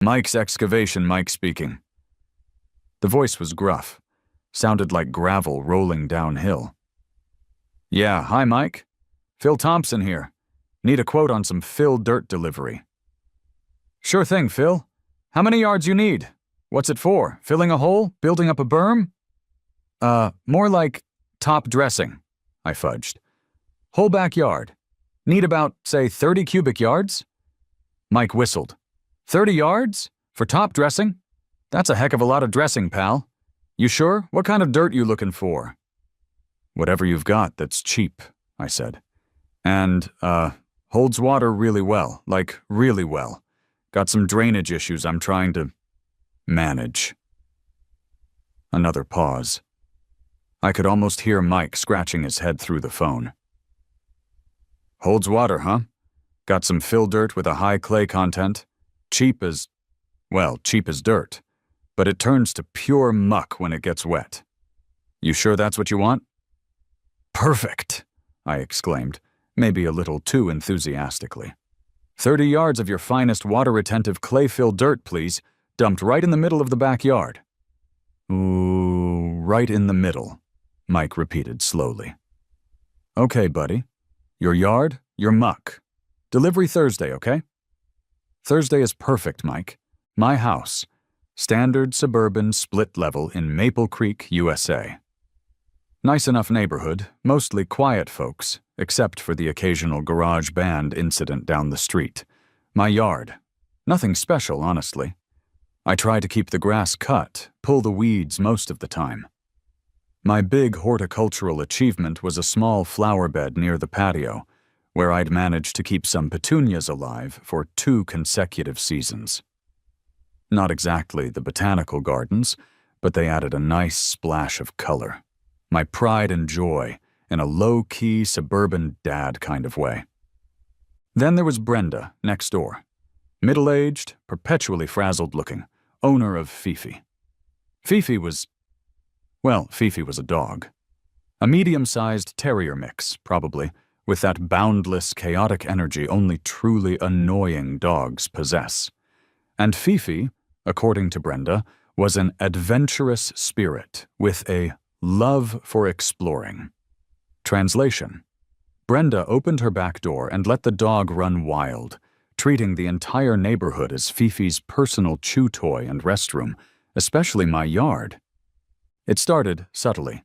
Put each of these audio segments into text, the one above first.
Mike's Excavation, Mike speaking. The voice was gruff, sounded like gravel rolling downhill. Yeah, hi Mike. Phil Thompson here. Need a quote on some fill dirt delivery. Sure thing, Phil. How many yards you need? What's it for? Filling a hole? Building up a berm? More like top dressing, I fudged. Whole backyard. Need about, say, 30 cubic yards? Mike whistled. 30 yards? For top dressing? That's a heck of a lot of dressing, pal. You sure? What kind of dirt you looking for? Whatever you've got that's cheap, I said. And, holds water really well, like really well. Got some drainage issues I'm trying to manage. Another pause. I could almost hear Mike scratching his head through the phone. Holds water, huh? Got some fill dirt with a high clay content. Cheap as dirt. But it turns to pure muck when it gets wet. You sure that's what you want? Perfect, I exclaimed, maybe a little too enthusiastically. 30 yards of your finest water-retentive clay-filled dirt, please, dumped right in the middle of the backyard. Ooh, right in the middle, Mike repeated slowly. Okay, buddy. Your yard, your muck. Delivery Thursday, okay? Thursday is perfect, Mike. My house. Standard suburban split level in Maple Creek, USA. Nice enough neighborhood, mostly quiet folks, except for the occasional garage band incident down the street. My yard. Nothing special, honestly. I try to keep the grass cut, pull the weeds most of the time. My big horticultural achievement was a small flower bed near the patio, where I'd managed to keep some petunias alive for 2 consecutive seasons. Not exactly the botanical gardens, but they added a nice splash of color. My pride and joy, in a low-key suburban dad kind of way. Then there was Brenda, next door. Middle-aged, perpetually frazzled-looking, owner of Fifi. Fifi was a dog. A medium-sized terrier mix, probably, with that boundless, chaotic energy only truly annoying dogs possess. And Fifi, according to Brenda, was an adventurous spirit with a love for exploring. Translation: Brenda opened her back door and let the dog run wild, treating the entire neighborhood as Fifi's personal chew toy and restroom, especially my yard. It started subtly.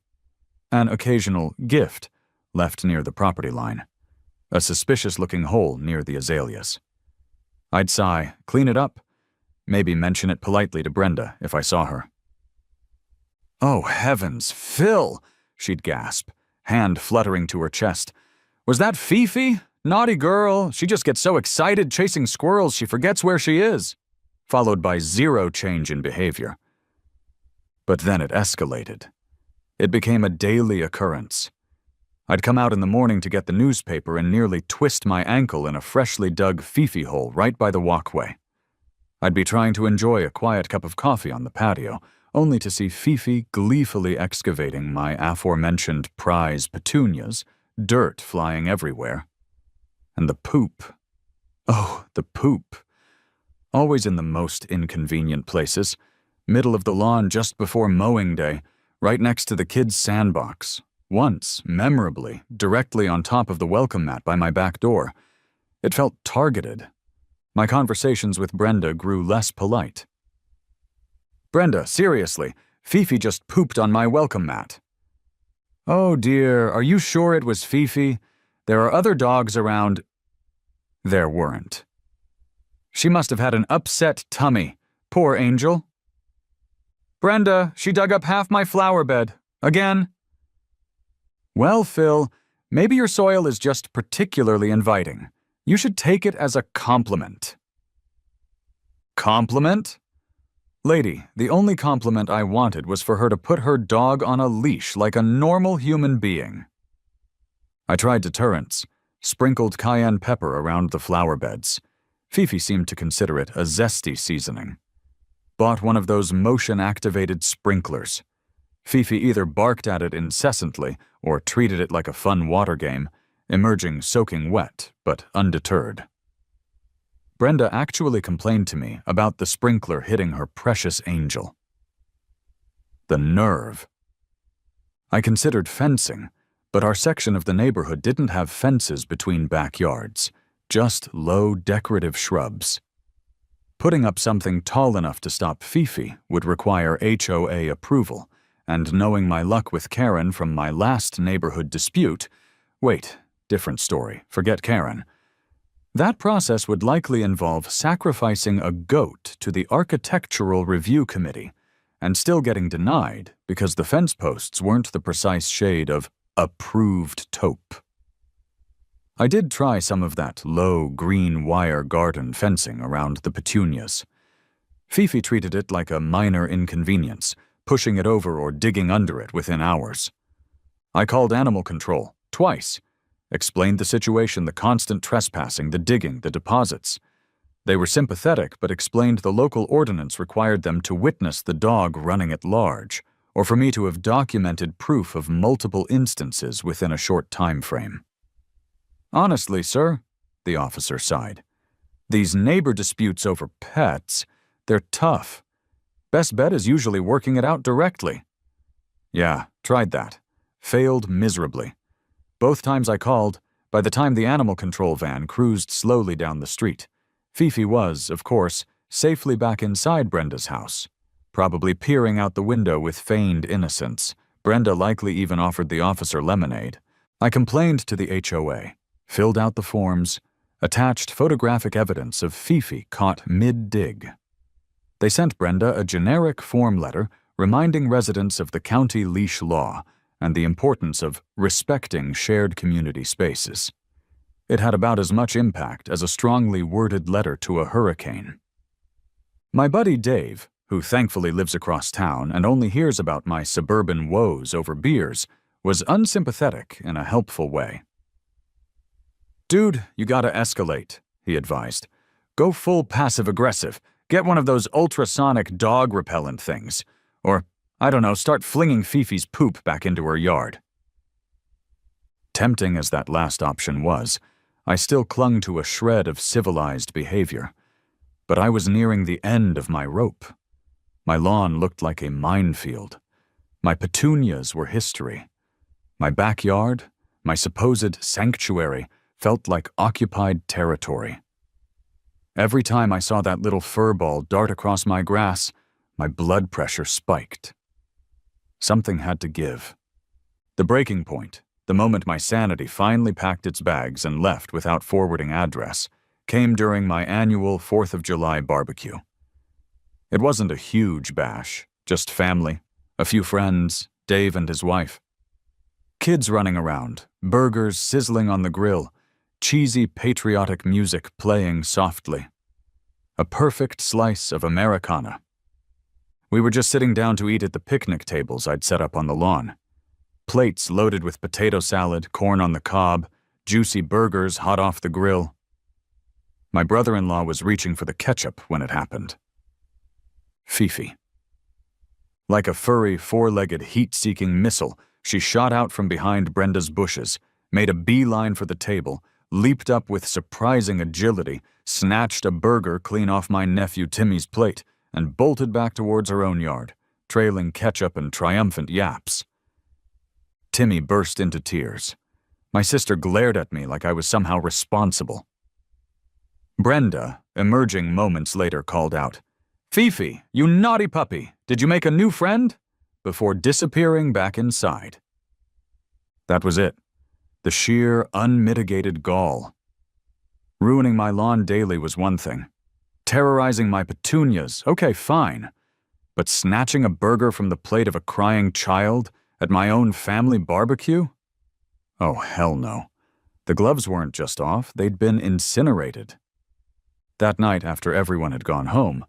An occasional gift left near the property line. A suspicious-looking hole near the azaleas. I'd sigh, clean it up, maybe mention it politely to Brenda if I saw her. Oh, heavens, Phil, she'd gasp, hand fluttering to her chest. Was that Fifi? Naughty girl, she just gets so excited chasing squirrels she forgets where she is. Followed by zero change in behavior. But then it escalated. It became a daily occurrence. I'd come out in the morning to get the newspaper and nearly twist my ankle in a freshly dug Fifi hole right by the walkway. I'd be trying to enjoy a quiet cup of coffee on the patio, only to see Fifi gleefully excavating my aforementioned prize petunias, dirt flying everywhere. And the poop. Oh, the poop. Always in the most inconvenient places. Middle of the lawn just before mowing day, right next to the kids' sandbox. Once, memorably, directly on top of the welcome mat by my back door. It felt targeted. My conversations with Brenda grew less polite. Brenda, seriously, Fifi just pooped on my welcome mat. Oh dear, are you sure it was Fifi? There are other dogs around. There weren't. She must have had an upset tummy. Poor angel. Brenda, she dug up half my flower bed. Again. Well, Phil, maybe your soil is just particularly inviting. You should take it as a compliment. Compliment? Lady, the only compliment I wanted was for her to put her dog on a leash like a normal human being. I tried deterrents, sprinkled cayenne pepper around the flower beds. Fifi seemed to consider it a zesty seasoning. Bought one of those motion-activated sprinklers. Fifi either barked at it incessantly or treated it like a fun water game, emerging soaking wet, but undeterred. Brenda actually complained to me about the sprinkler hitting her precious angel. The nerve. I considered fencing, but our section of the neighborhood didn't have fences between backyards, just low decorative shrubs. Putting up something tall enough to stop Fifi would require HOA approval, and knowing my luck with Karen from my last neighborhood dispute— wait, different story, forget Karen. That process would likely involve sacrificing a goat to the Architectural Review Committee, and still getting denied because the fence posts weren't the precise shade of approved taupe. I did try some of that low green wire garden fencing around the petunias. Fifi treated it like a minor inconvenience, pushing it over or digging under it within hours. I called animal control, twice, explained the situation, the constant trespassing, the digging, the deposits. They were sympathetic but explained the local ordinance required them to witness the dog running at large, or for me to have documented proof of multiple instances within a short time frame. Honestly, sir, the officer sighed, these neighbor disputes over pets, they're tough. Best bet is usually working it out directly. Yeah, tried that. Failed miserably. Both times I called, by the time the animal control van cruised slowly down the street, Fifi was, of course, safely back inside Brenda's house, probably peering out the window with feigned innocence. Brenda likely even offered the officer lemonade. I complained to the HOA, filled out the forms, attached photographic evidence of Fifi caught mid-dig. They sent Brenda a generic form letter reminding residents of the county leash law and the importance of respecting shared community spaces. It had about as much impact as a strongly worded letter to a hurricane. My buddy Dave, who thankfully lives across town and only hears about my suburban woes over beers, was unsympathetic in a helpful way. Dude, you gotta escalate, he advised. Go full passive-aggressive. Get one of those ultrasonic dog repellent things. Or, I don't know, start flinging Fifi's poop back into her yard. Tempting as that last option was, I still clung to a shred of civilized behavior. But I was nearing the end of my rope. My lawn looked like a minefield. My petunias were history. My backyard, my supposed sanctuary, felt like occupied territory. Every time I saw that little furball dart across my grass, my blood pressure spiked. Something had to give. The breaking point, the moment my sanity finally packed its bags and left without forwarding address, came during my annual 4th of July barbecue. It wasn't a huge bash, just family, a few friends, Dave and his wife. Kids running around, burgers sizzling on the grill, cheesy patriotic music playing softly. A perfect slice of Americana. We were just sitting down to eat at the picnic tables I'd set up on the lawn. Plates loaded with potato salad, corn on the cob, juicy burgers hot off the grill. My brother-in-law was reaching for the ketchup when it happened. Fifi. Like a furry, four-legged, heat-seeking missile, she shot out from behind Brenda's bushes, made a beeline for the table, leaped up with surprising agility, snatched a burger clean off my nephew Timmy's plate, and bolted back towards her own yard, trailing ketchup and triumphant yaps. Timmy burst into tears. My sister glared at me like I was somehow responsible. Brenda, emerging moments later, called out, "Fifi, you naughty puppy, did you make a new friend?" before disappearing back inside. That was it. The sheer, unmitigated gall. Ruining my lawn daily was one thing. Terrorizing my petunias, okay, fine. But snatching a burger from the plate of a crying child at my own family barbecue? Oh, hell no. The gloves weren't just off, they'd been incinerated. That night, after everyone had gone home,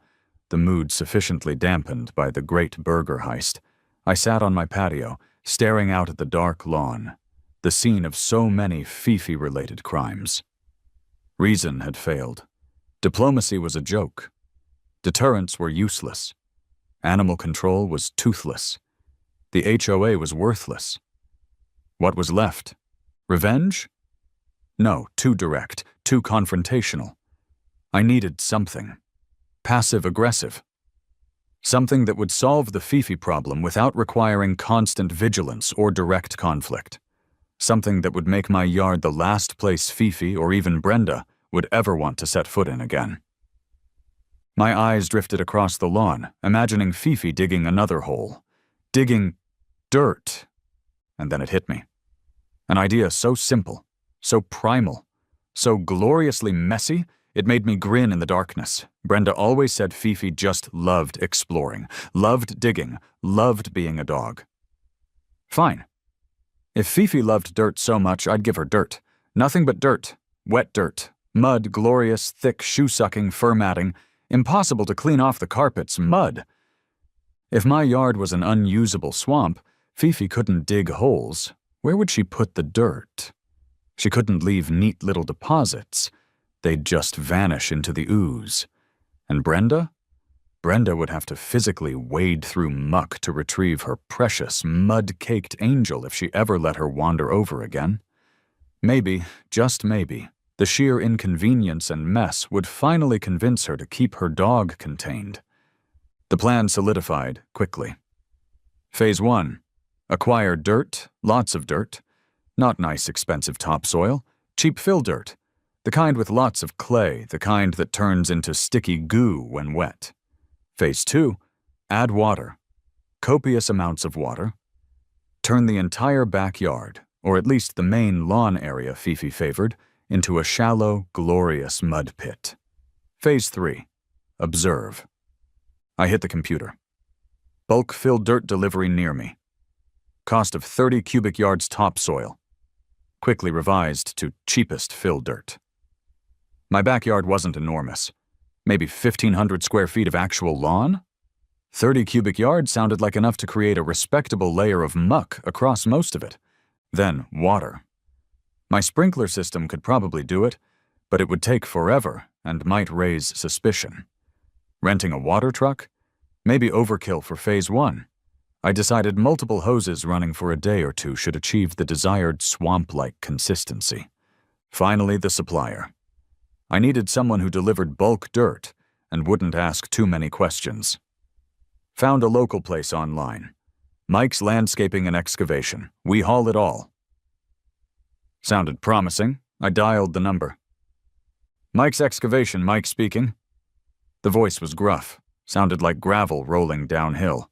the mood sufficiently dampened by the great burger heist, I sat on my patio, staring out at the dark lawn, the scene of so many Fifi-related crimes. Reason had failed. Diplomacy was a joke. Deterrents were useless. Animal control was toothless. The HOA was worthless. What was left? Revenge? No, too direct, too confrontational. I needed something. Passive-aggressive. Something that would solve the Fifi problem without requiring constant vigilance or direct conflict. Something that would make my yard the last place Fifi or even Brenda would ever want to set foot in again. My eyes drifted across the lawn, imagining Fifi digging another hole. Digging dirt. And then it hit me. An idea so simple, so primal, so gloriously messy, it made me grin in the darkness. Brenda always said Fifi just loved exploring, loved digging, loved being a dog. Fine. If Fifi loved dirt so much, I'd give her dirt. Nothing but dirt. Wet dirt. Mud, glorious, thick, shoe-sucking, fur matting. Impossible to clean off the carpets. Mud. If my yard was an unusable swamp, Fifi couldn't dig holes. Where would she put the dirt? She couldn't leave neat little deposits. They'd just vanish into the ooze. And Brenda? Brenda would have to physically wade through muck to retrieve her precious, mud-caked angel if she ever let her wander over again. Maybe, just maybe, the sheer inconvenience and mess would finally convince her to keep her dog contained. The plan solidified quickly. Phase 1. Acquire dirt, lots of dirt. Not nice, expensive topsoil. Cheap fill dirt. The kind with lots of clay, the kind that turns into sticky goo when wet. Phase 2. Add water. Copious amounts of water. Turn the entire backyard, or at least the main lawn area Fifi favored, into a shallow, glorious mud pit. Phase 3. Observe. I hit the computer. Bulk fill dirt delivery near me. Cost of 30 cubic yards topsoil. Quickly revised to cheapest fill dirt. My backyard wasn't enormous. Maybe 1,500 square feet of actual lawn? 30 cubic yards sounded like enough to create a respectable layer of muck across most of it. Then water. My sprinkler system could probably do it, but it would take forever and might raise suspicion. Renting a water truck? Maybe overkill for phase 1. I decided multiple hoses running for a day or two should achieve the desired swamp-like consistency. Finally, the supplier. I needed someone who delivered bulk dirt and wouldn't ask too many questions. Found a local place online. Mike's Landscaping and Excavation. We haul it all. Sounded promising. I dialed the number. Mike's Excavation, Mike speaking. The voice was gruff. Sounded like gravel rolling downhill.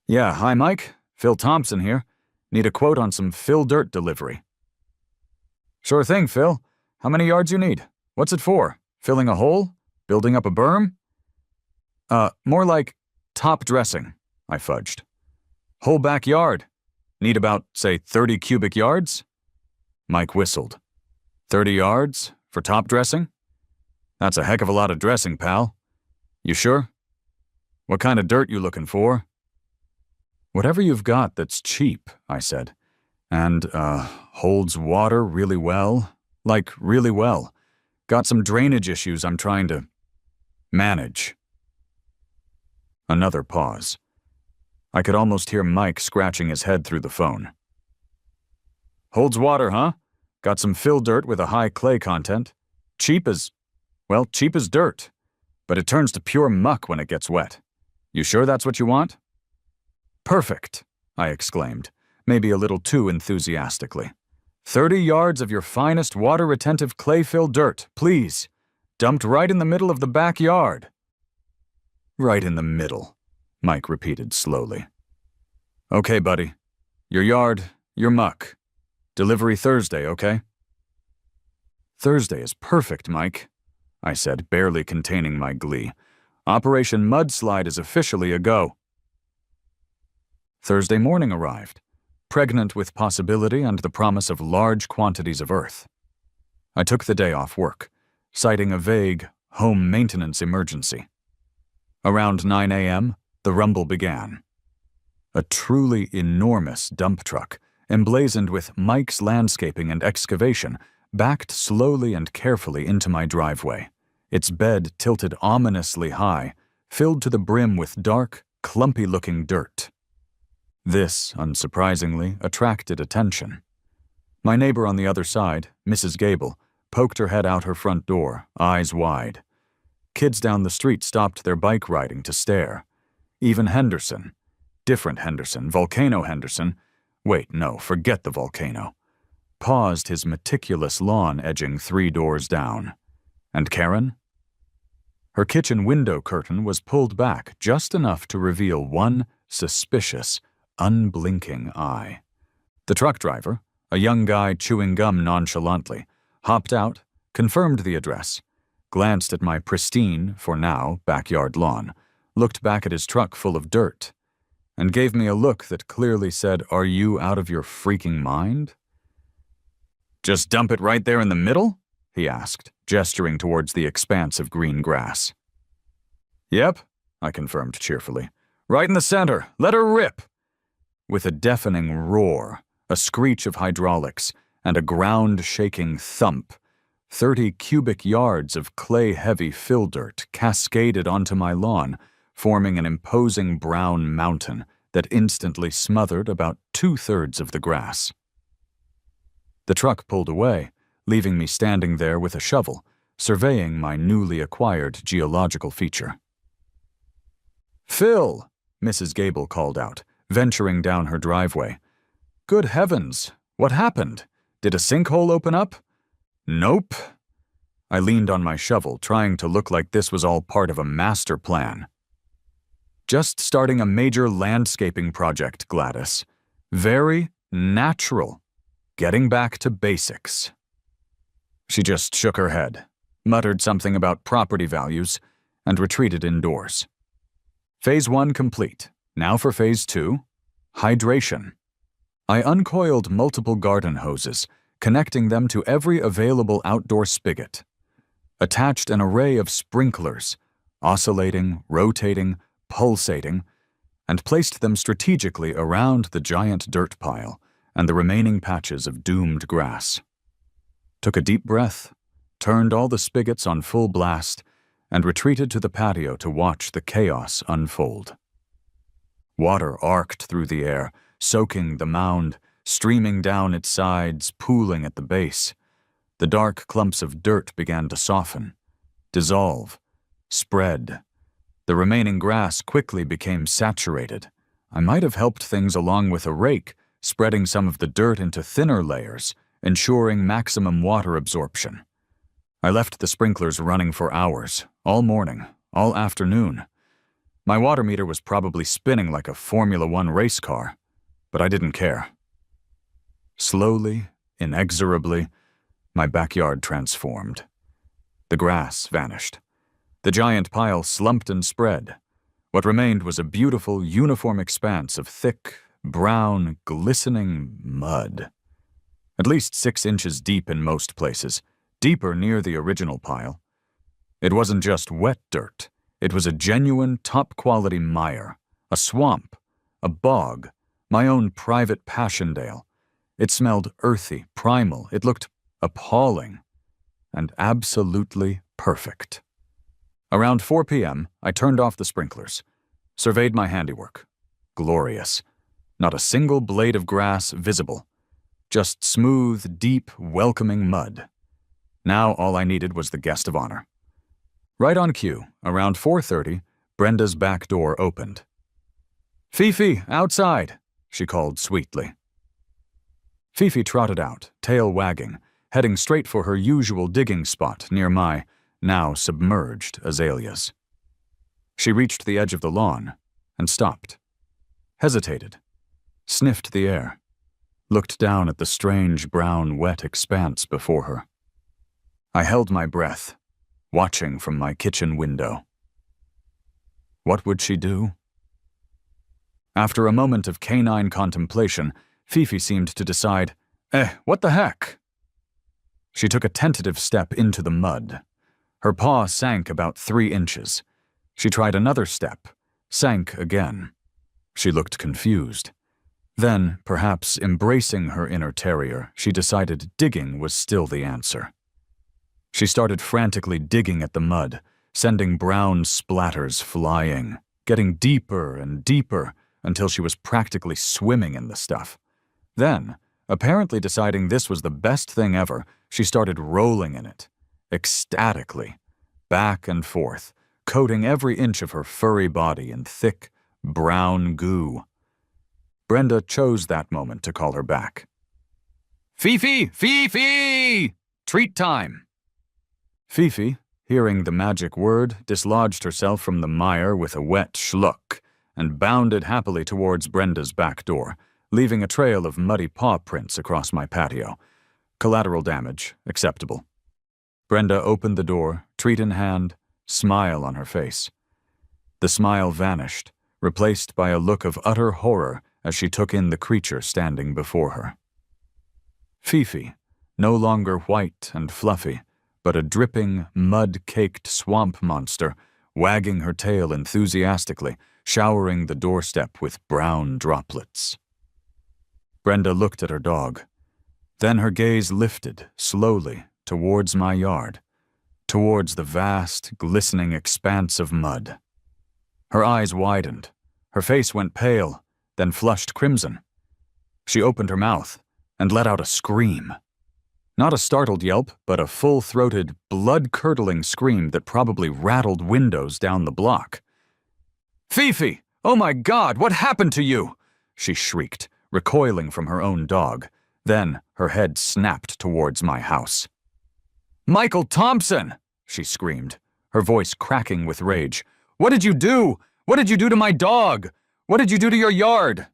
Yeah, hi Mike. Phil Thompson here. Need a quote on some fill dirt delivery. Sure thing, Phil. How many yards you need? What's it for? Filling a hole? Building up a berm? More like top dressing, I fudged. Whole backyard. Need about, say, 30 cubic yards? Mike whistled. 30 yards? For top dressing? That's a heck of a lot of dressing, pal. You sure? What kind of dirt you looking for? Whatever you've got that's cheap, I said. And, holds water really well. Like, really well. Got some drainage issues I'm trying to manage. Another pause. I could almost hear Mike scratching his head through the phone. Holds water, huh? Got some fill dirt with a high clay content. Cheap as dirt. But it turns to pure muck when it gets wet. You sure that's what you want? Perfect, I exclaimed, maybe a little too enthusiastically. 30 yards of your finest water-retentive clay-filled dirt, please. Dumped right in the middle of the backyard. Right in the middle, Mike repeated slowly. Okay, buddy. Your yard, your muck. Delivery Thursday, okay? Thursday is perfect, Mike, I said, barely containing my glee. Operation Mudslide is officially a go. Thursday morning arrived, pregnant with possibility and the promise of large quantities of earth. I took the day off work, citing a vague home maintenance emergency. Around 9 a.m., the rumble began. A truly enormous dump truck, emblazoned with Mike's Landscaping and Excavation, backed slowly and carefully into my driveway, its bed tilted ominously high, filled to the brim with dark, clumpy-looking dirt. This, unsurprisingly, attracted attention. My neighbor on the other side, Mrs. Gable, poked her head out her front door, eyes wide. Kids down the street stopped their bike riding to stare. Even Henderson, different Henderson, Volcano Henderson, wait, no, forget the volcano, paused his meticulous lawn edging 3 doors down. And Karen? Her kitchen window curtain was pulled back just enough to reveal one suspicious, unblinking eye. The truck driver, a young guy chewing gum nonchalantly, hopped out, confirmed the address, glanced at my pristine, for now, backyard lawn, looked back at his truck full of dirt, and gave me a look that clearly said, "Are you out of your freaking mind?" "Just dump it right there in the middle?" he asked, gesturing towards the expanse of green grass. "Yep," I confirmed cheerfully. "Right in the center. Let her rip." With a deafening roar, a screech of hydraulics, and a ground-shaking thump, 30 cubic yards of clay-heavy fill dirt cascaded onto my lawn, forming an imposing brown mountain that instantly smothered about 2/3 of the grass. The truck pulled away, leaving me standing there with a shovel, surveying my newly acquired geological feature. "Phil," Mrs. Gable called out, venturing down her driveway. "Good heavens, what happened? Did a sinkhole open up?" "Nope." I leaned on my shovel, trying to look like this was all part of a master plan. "Just starting a major landscaping project, Gladys. Very natural. Getting back to basics." She just shook her head, muttered something about property values, and retreated indoors. Phase 1 complete. Now for Phase 2, hydration. I uncoiled multiple garden hoses, connecting them to every available outdoor spigot. Attached an array of sprinklers, oscillating, rotating, pulsating, and placed them strategically around the giant dirt pile and the remaining patches of doomed grass. Took a deep breath, turned all the spigots on full blast, and retreated to the patio to watch the chaos unfold. Water arced through the air, soaking the mound, streaming down its sides, pooling at the base. The dark clumps of dirt began to soften, dissolve, spread. The remaining grass quickly became saturated. I might have helped things along with a rake, spreading some of the dirt into thinner layers, ensuring maximum water absorption. I left the sprinklers running for hours, all morning, all afternoon. My water meter was probably spinning like a Formula One race car, but I didn't care. Slowly, inexorably, my backyard transformed. The grass vanished. The giant pile slumped and spread. What remained was a beautiful, uniform expanse of thick, brown, glistening mud. At least 6 inches deep in most places, deeper near the original pile. It wasn't just wet dirt. It was a genuine, top-quality mire, a swamp, a bog, my own private Passchendaele. It smelled earthy, primal. It looked appalling, and absolutely perfect. Around 4 p.m., I turned off the sprinklers, surveyed my handiwork. Glorious. Not a single blade of grass visible. Just smooth, deep, welcoming mud. Now all I needed was the guest of honor. Right on cue, around 4:30, Brenda's back door opened. "Fifi, outside," she called sweetly. Fifi trotted out, tail wagging, heading straight for her usual digging spot near my, now submerged, azaleas. She reached the edge of the lawn and stopped, hesitated, sniffed the air, looked down at the strange brown wet expanse before her. I held my breath, watching from my kitchen window. What would she do? After a moment of canine contemplation, Fifi seemed to decide, what the heck? She took a tentative step into the mud. Her paw sank about 3 inches. She tried another step, sank again. She looked confused. Then, perhaps embracing her inner terrier, she decided digging was still the answer. She started frantically digging at the mud, sending brown splatters flying, getting deeper and deeper until she was practically swimming in the stuff. Then, apparently deciding this was the best thing ever, she started rolling in it, ecstatically, back and forth, coating every inch of her furry body in thick, brown goo. Brenda chose that moment to call her back. "Fifi! Fifi! Treat time!" Fifi, hearing the magic word, dislodged herself from the mire with a wet schluck and bounded happily towards Brenda's back door, leaving a trail of muddy paw prints across my patio. Collateral damage, acceptable. Brenda opened the door, treat in hand, smile on her face. The smile vanished, replaced by a look of utter horror as she took in the creature standing before her. Fifi, no longer white and fluffy, but a dripping, mud-caked swamp monster, wagging her tail enthusiastically, showering the doorstep with brown droplets. Brenda looked at her dog. Then her gaze lifted, slowly, towards my yard, towards the vast, glistening expanse of mud. Her eyes widened. Her face went pale, then flushed crimson. She opened her mouth and let out a scream. Not a startled yelp, but a full-throated, blood-curdling scream that probably rattled windows down the block. "Fifi! Oh my God, what happened to you?" she shrieked, recoiling from her own dog. Then her head snapped towards my house. "Michael Thompson!" she screamed, her voice cracking with rage. "What did you do? What did you do to my dog? What did you do to your yard?"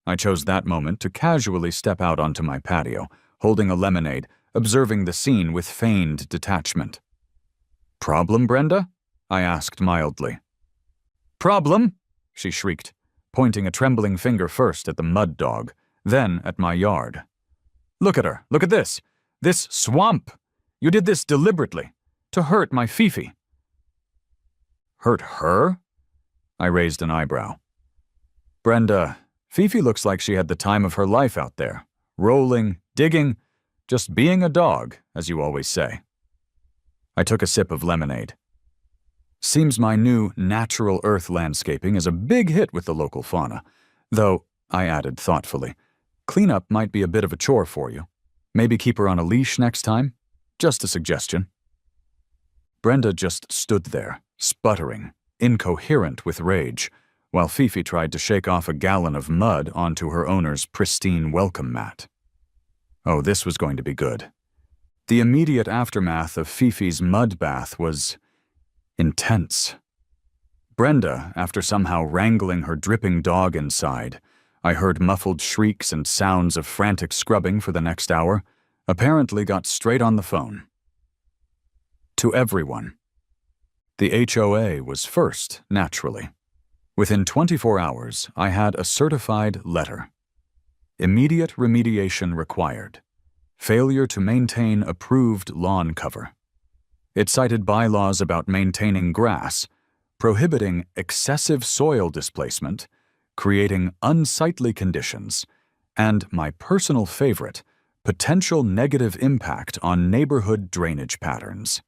I chose that moment to casually step out onto my patio, holding a lemonade, observing the scene with feigned detachment. "Problem, Brenda?" I asked mildly. "Problem?" she shrieked, pointing a trembling finger first at the mud dog, then at my yard. "Look at her, look at this! This swamp! You did this deliberately, to hurt my Fifi." "Hurt her?" I raised an eyebrow. "Brenda, Fifi looks like she had the time of her life out there, rolling, digging, just being a dog, as you always say." I took a sip of lemonade. "Seems my new natural earth landscaping is a big hit with the local fauna, though," I added thoughtfully, "cleanup might be a bit of a chore for you. Maybe keep her on a leash next time? Just a suggestion." Brenda just stood there, sputtering, incoherent with rage, while Fifi tried to shake off a gallon of mud onto her owner's pristine welcome mat. Oh, this was going to be good. The immediate aftermath of Fifi's mud bath was intense. Brenda, after somehow wrangling her dripping dog inside, I heard muffled shrieks and sounds of frantic scrubbing for the next hour, apparently got straight on the phone. To everyone. The HOA was first, naturally. Within 24 hours, I had a certified letter. Immediate remediation required. Failure to maintain approved lawn cover. It cited bylaws about maintaining grass, prohibiting excessive soil displacement, creating unsightly conditions, and, my personal favorite, potential negative impact on neighborhood drainage patterns.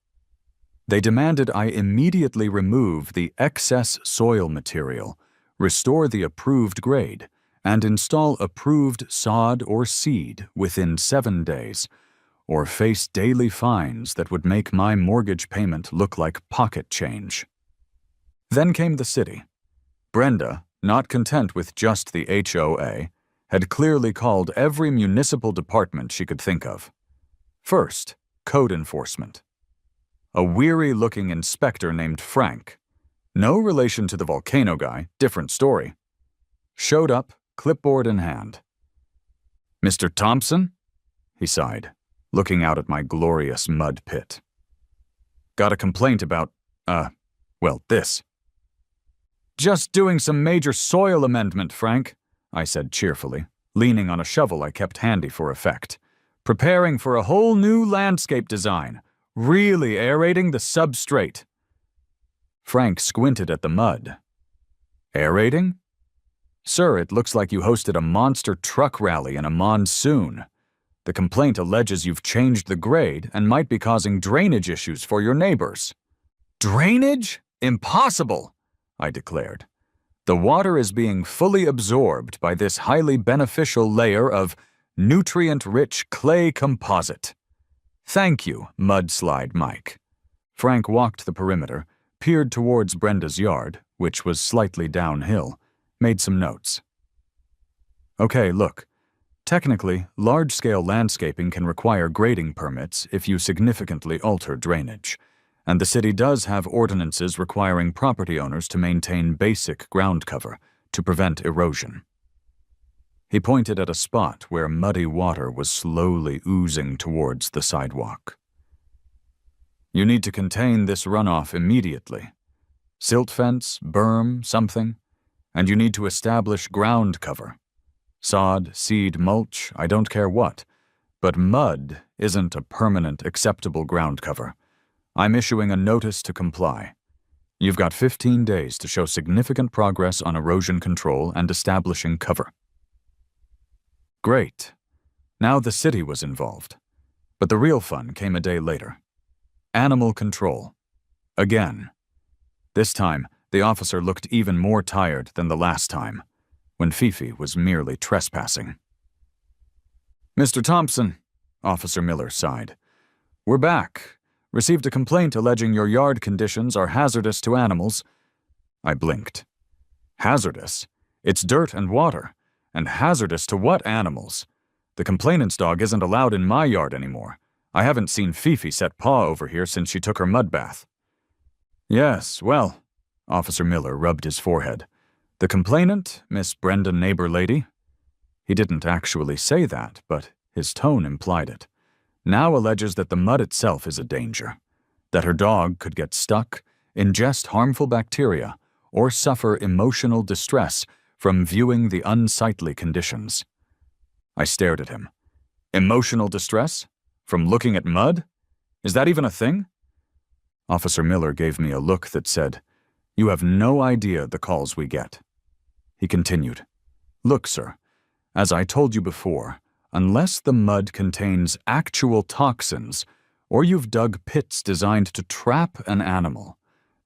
They demanded I immediately remove the excess soil material, restore the approved grade, and install approved sod or seed within 7 days, or face daily fines that would make my mortgage payment look like pocket change. Then came the city. Brenda, not content with just the HOA, had clearly called every municipal department she could think of. First, code enforcement. A weary-looking inspector named Frank, no relation to the volcano guy, different story, showed up, clipboard in hand. "Mr. Thompson?" he sighed, looking out at my glorious mud pit. "Got a complaint about, this." "Just doing some major soil amendment, Frank," I said cheerfully, leaning on a shovel I kept handy for effect. "Preparing for a whole new landscape design, really aerating the substrate." Frank squinted at the mud. "Aerating? Sir, it looks like you hosted a monster truck rally in a monsoon. The complaint alleges you've changed the grade and might be causing drainage issues for your neighbors." "Drainage? Impossible!" I declared. "The water is being fully absorbed by this highly beneficial layer of nutrient-rich clay composite. Thank you, Mudslide Mike. Frank walked the perimeter, peered towards Brenda's yard, which was slightly downhill, made some notes. Okay, look. Technically, large-scale landscaping can require grading permits if you significantly alter drainage, and the city does have ordinances requiring property owners to maintain basic ground cover to prevent erosion. He pointed at a spot where muddy water was slowly oozing towards the sidewalk. You need to contain this runoff immediately. Silt fence, berm, something, and you need to establish ground cover. Sod, seed, mulch, I don't care what, but mud isn't a permanent, acceptable ground cover. I'm issuing a notice to comply. You've got 15 days to show significant progress on erosion control and establishing cover. Great. Now the city was involved. But the real fun came a day later. Animal control. Again. This time, the officer looked even more tired than the last time, when Fifi was merely trespassing. Mr. Thompson, Officer Miller sighed. We're back. Received a complaint alleging your yard conditions are hazardous to animals. I blinked. Hazardous? It's dirt and water. And hazardous to what animals? The complainant's dog isn't allowed in my yard anymore. I haven't seen Fifi set paw over here since she took her mud bath. Yes, well, Officer Miller rubbed his forehead. The complainant, Miss Brenda Neighbor Lady? He didn't actually say that, but his tone implied it. Now alleges that the mud itself is a danger, that her dog could get stuck, ingest harmful bacteria, or suffer emotional distress from viewing the unsightly conditions. I stared at him. Emotional distress? From looking at mud? Is that even a thing? Officer Miller gave me a look that said, You have no idea the calls we get. He continued, Look, sir, as I told you before, unless the mud contains actual toxins, or you've dug pits designed to trap an animal,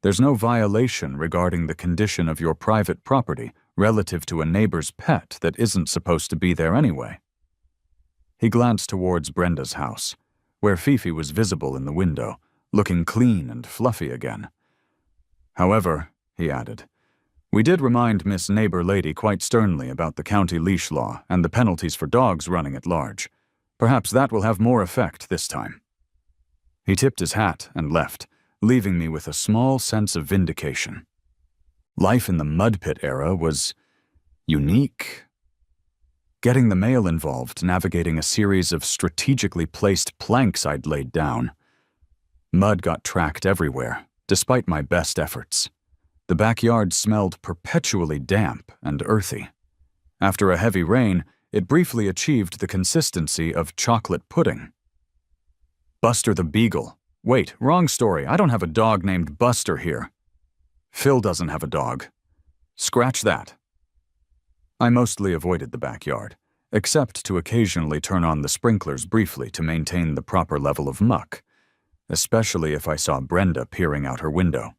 there's no violation regarding the condition of your private property relative to a neighbor's pet that isn't supposed to be there anyway. He glanced towards Brenda's house, where Fifi was visible in the window, looking clean and fluffy again. However, he added, we did remind Miss Neighbor Lady quite sternly about the county leash law and the penalties for dogs running at large. Perhaps that will have more effect this time. He tipped his hat and left, leaving me with a small sense of vindication. Life in the mud pit era was unique. Getting the mail involved, navigating a series of strategically placed planks I'd laid down. Mud got tracked everywhere, despite my best efforts. The backyard smelled perpetually damp and earthy. After a heavy rain, it briefly achieved the consistency of chocolate pudding. Buster the Beagle. Wait, wrong story. I don't have a dog named Buster here. Phil doesn't have a dog. Scratch that. I mostly avoided the backyard, except to occasionally turn on the sprinklers briefly to maintain the proper level of muck, especially if I saw Brenda peering out her window.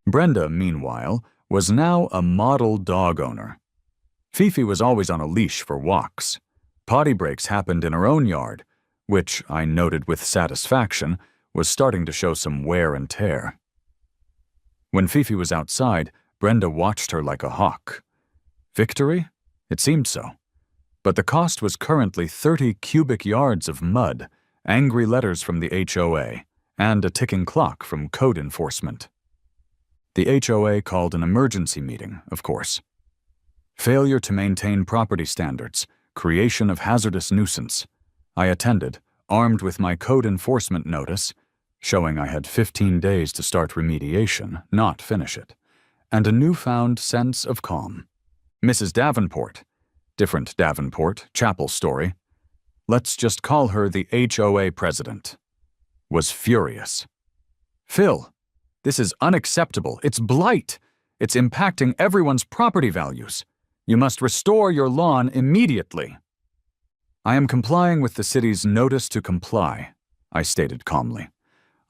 Brenda, meanwhile, was now a model dog owner. Fifi was always on a leash for walks. Potty breaks happened in her own yard, which, I noted with satisfaction, was starting to show some wear and tear. When Fifi was outside, Brenda watched her like a hawk. Victory? It seemed so. But the cost was currently 30 cubic yards of mud, angry letters from the HOA, and a ticking clock from code enforcement. The HOA called an emergency meeting, of course. Failure to maintain property standards, creation of hazardous nuisance. I attended, armed with my code enforcement notice, showing I had 15 days to start remediation, not finish it, and a newfound sense of calm. Mrs. Davenport, different Davenport, chapel story, let's just call her the HOA president, was furious. Phil, this is unacceptable. It's blight. It's impacting everyone's property values. You must restore your lawn immediately. I am complying with the city's notice to comply, I stated calmly.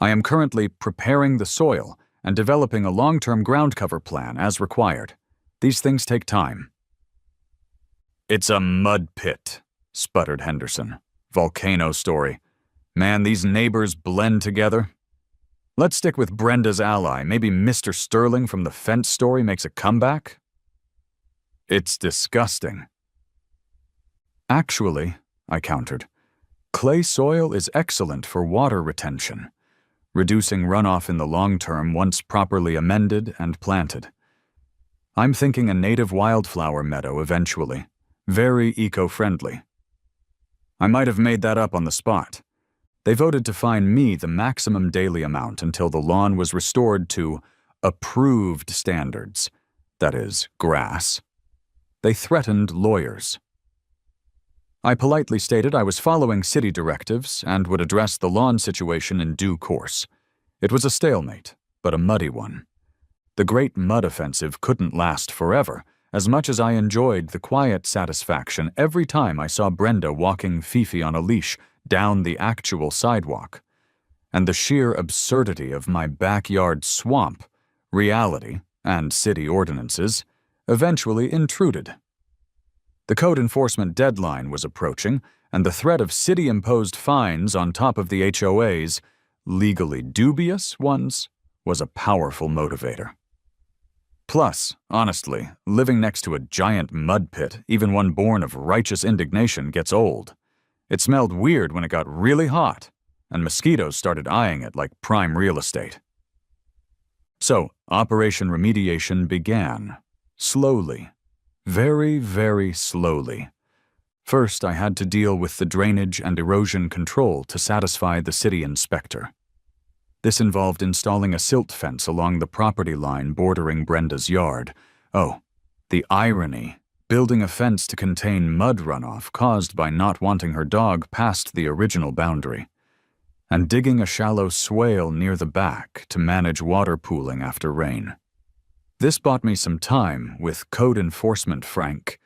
I am currently preparing the soil and developing a long-term ground cover plan as required. These things take time. It's a mud pit, sputtered Henderson. Volcano story. Man, these neighbors blend together. Let's stick with Brenda's ally. Maybe Mr. Sterling from the fence story makes a comeback? It's disgusting. Actually, I countered, clay soil is excellent for water retention, reducing runoff in the long term once properly amended and planted. I'm thinking a native wildflower meadow eventually, very eco-friendly. I might have made that up on the spot. They voted to fine me the maximum daily amount until the lawn was restored to approved standards, that is, grass. They threatened lawyers. I politely stated I was following city directives and would address the lawn situation in due course. It was a stalemate, but a muddy one. The Great Mud Offensive couldn't last forever, as much as I enjoyed the quiet satisfaction every time I saw Brenda walking Fifi on a leash down the actual sidewalk. And the sheer absurdity of my backyard swamp, reality, and city ordinances eventually intruded. The code enforcement deadline was approaching, and the threat of city-imposed fines on top of the HOA's legally dubious ones was a powerful motivator. Plus, honestly, living next to a giant mud pit, even one born of righteous indignation, gets old. It smelled weird when it got really hot, and mosquitoes started eyeing it like prime real estate. So, Operation Remediation began, slowly. Very, very slowly. First, I had to deal with the drainage and erosion control to satisfy the city inspector. This involved installing a silt fence along the property line bordering Brenda's yard. Oh, the irony. Building a fence to contain mud runoff caused by not wanting her dog past the original boundary. And digging a shallow swale near the back to manage water pooling after rain. This bought me some time with Code Enforcement Frank,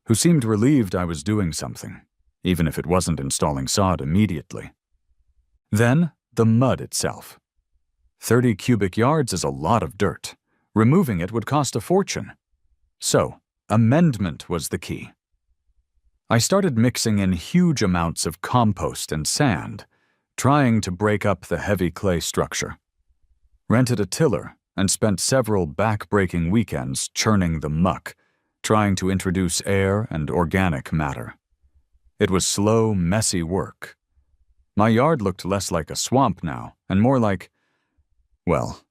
who seemed relieved I was doing something, even if it wasn't installing sod immediately. Then, the mud itself. 30 cubic yards is a lot of dirt. Removing it would cost a fortune. So, amendment was the key. I started mixing in huge amounts of compost and sand, trying to break up the heavy clay structure. Rented a tiller and spent several back-breaking weekends churning the muck, trying to introduce air and organic matter. It was slow, messy work. My yard looked less like a swamp now, and more like, well,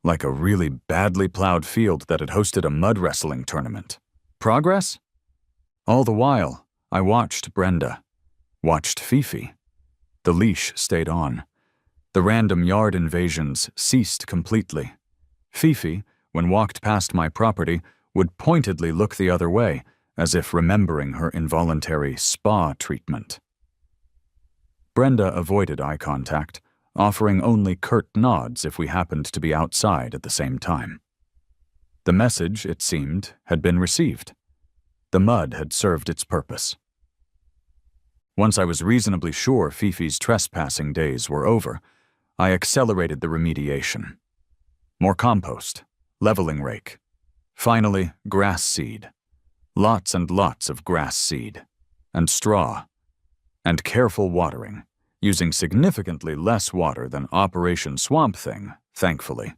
like a really badly plowed field that had hosted a mud wrestling tournament. Progress? All the while, I watched Brenda, watched Fifi. The leash stayed on. The random yard invasions ceased completely. Fifi, when walked past my property, would pointedly look the other way, as if remembering her involuntary spa treatment. Brenda avoided eye contact, offering only curt nods if we happened to be outside at the same time. The message, it seemed, had been received. The mud had served its purpose. Once I was reasonably sure Fifi's trespassing days were over, I accelerated the remediation. More compost, leveling rake. Finally, grass seed. Lots and lots of grass seed. And straw. And careful watering, using significantly less water than Operation Swamp Thing, thankfully.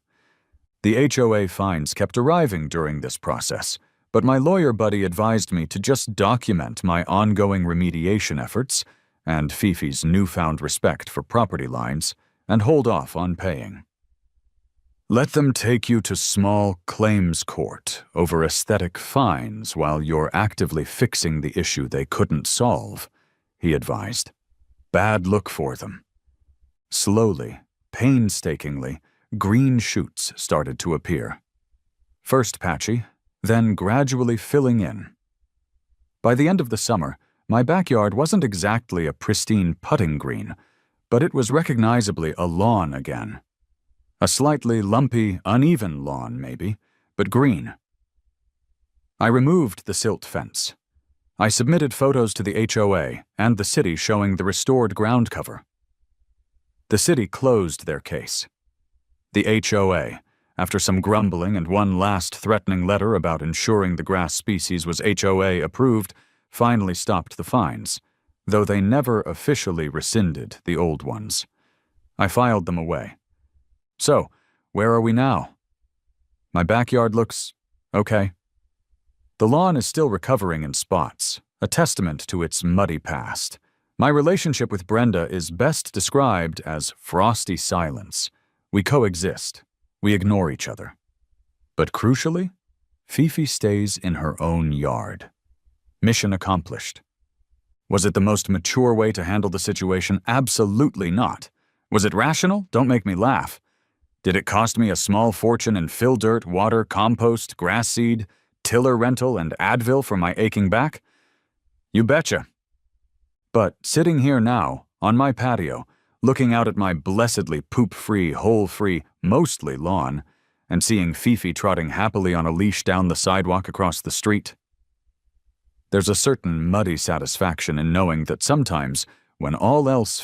The HOA fines kept arriving during this process, but my lawyer buddy advised me to just document my ongoing remediation efforts and Fifi's newfound respect for property lines and hold off on paying. Let them take you to small claims court over aesthetic fines while you're actively fixing the issue they couldn't solve, he advised. Bad look for them. Slowly, painstakingly, green shoots started to appear. First patchy, then gradually filling in. By the end of the summer, my backyard wasn't exactly a pristine putting green, but it was recognizably a lawn again. A slightly lumpy, uneven lawn, maybe, but green. I removed the silt fence. I submitted photos to the HOA and the city showing the restored ground cover. The city closed their case. The HOA, after some grumbling and one last threatening letter about ensuring the grass species was HOA approved, finally stopped the fines, though they never officially rescinded the old ones. I filed them away. So, where are we now? My backyard looks okay. The lawn is still recovering in spots, a testament to its muddy past. My relationship with Brenda is best described as frosty silence. We coexist. We ignore each other. But crucially, Fifi stays in her own yard. Mission accomplished. Was it the most mature way to handle the situation? Absolutely not. Was it rational? Don't make me laugh. Did it cost me a small fortune in fill dirt, water, compost, grass seed, tiller rental, and Advil for my aching back? You betcha. But sitting here now, on my patio, looking out at my blessedly poop-free, hole-free, mostly lawn, and seeing Fifi trotting happily on a leash down the sidewalk across the street, there's a certain muddy satisfaction in knowing that sometimes, when all else